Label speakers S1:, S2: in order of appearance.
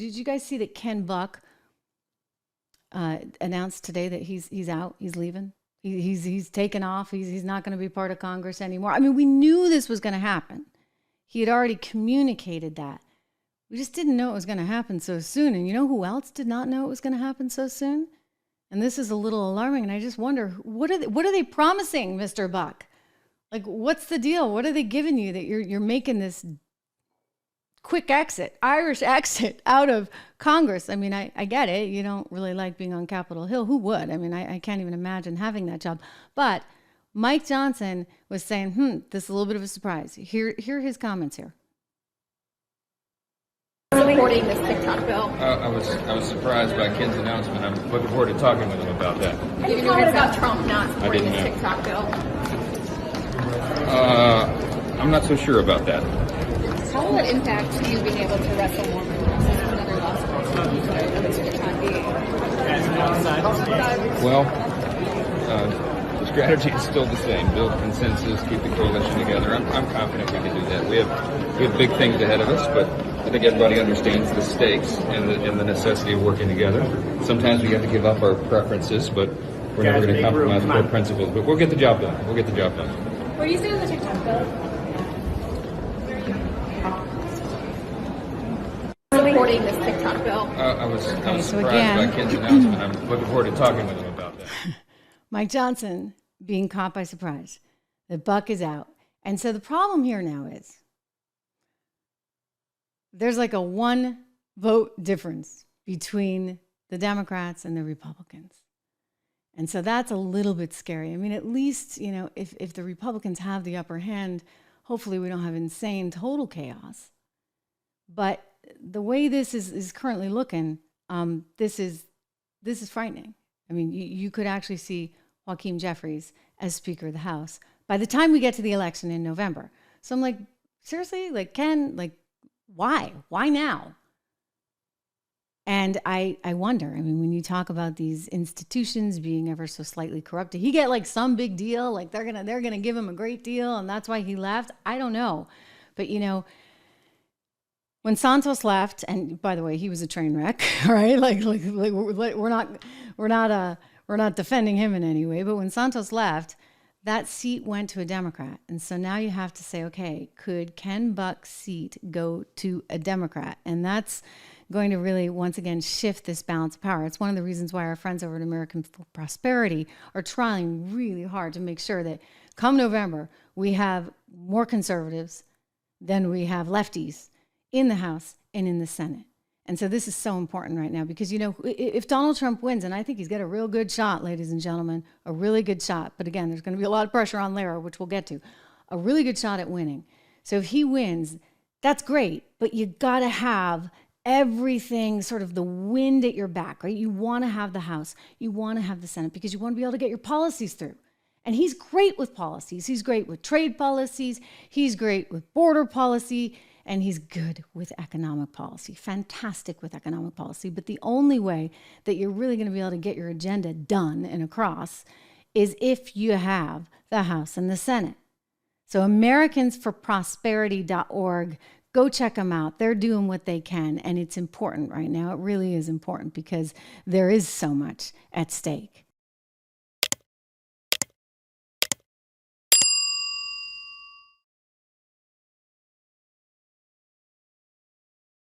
S1: did you guys see that Ken Buck announced today that he's out, he's leaving? He's taken off. He's not going to be part of Congress anymore. I mean, we knew this was going to happen. He had already communicated that. We just didn't know it was going to happen so soon. And you know who else did not know it was going to happen so soon? And this is a little alarming. And I just wonder, what are they promising, Mr. Buck? Like, what's the deal? What are they giving you that you're making this quick exit, Irish exit out of Congress? I mean, I get it. You don't really like being on Capitol Hill. Who would? I mean, I can't even imagine having that job. But Mike Johnson was saying, this is a little bit of a surprise. Here are his comments here.
S2: Supporting this TikTok bill.
S3: I was surprised by Ken's announcement. I'm looking forward to talking with him about that.
S2: Given your words about Trump not supporting this TikTok bill.
S3: I'm not so sure about that.
S2: How will it impact you being able to wrestle more another lawsuit, at least for the time being?
S3: Well, the strategy is still the same. Build consensus, keep the coalition together. I'm confident we can do that. We have big things ahead of us, but I think everybody understands the stakes and the necessity of working together. Sometimes we have to give up our preferences, but we're never going to compromise core principles. But we'll get the job done. We'll get the job done.
S2: What do you say on the TikTok bill? Supporting this TikTok bill.
S3: I was surprised by Ken's announcement. I'm looking forward to talking with him about that.
S1: Mike Johnson being caught by surprise. The buck is out. And so the problem here now is there's like a 1 vote difference between the Democrats and the Republicans. And so that's a little bit scary. I mean, at least, if the Republicans have the upper hand, hopefully we don't have insane total chaos. But the way this is currently looking, this is frightening. I mean, you could actually see Hakeem Jeffries as Speaker of the House by the time we get to the election in November. So I'm like, seriously? Like, Ken, like, why? Why now? And I wonder, I mean, when you talk about these institutions being ever so slightly corrupted, he get like some big deal, like they're gonna give him a great deal, and that's why he left. I don't know. But when Santos left, and by the way, he was a train wreck, right? Like we're not defending him in any way. But when Santos left, that seat went to a Democrat. And so now you have to say, okay, could Ken Buck's seat go to a Democrat? And that's going to really, once again, shift this balance of power. It's one of the reasons why our friends over at American Prosperity are trying really hard to make sure that come November, we have more conservatives than we have lefties in the House and in the Senate. And so this is so important right now because, if Donald Trump wins, and I think he's got a real good shot, ladies and gentlemen, a really good shot. But again, there's going to be a lot of pressure on Lara, which we'll get to. A really good shot at winning. So if he wins, that's great. But you got to have everything, sort of the wind at your back, right? You want to have the House. You want to have the Senate because you want to be able to get your policies through. And he's great with policies. He's great with trade policies. He's great with border policy. And he's good with economic policy, fantastic with economic policy. But the only way that you're really going to be able to get your agenda done and across is if you have the House and the Senate. So AmericansForProsperity.org, go check them out. They're doing what they can. And it's important right now. It really is important because there is so much at stake.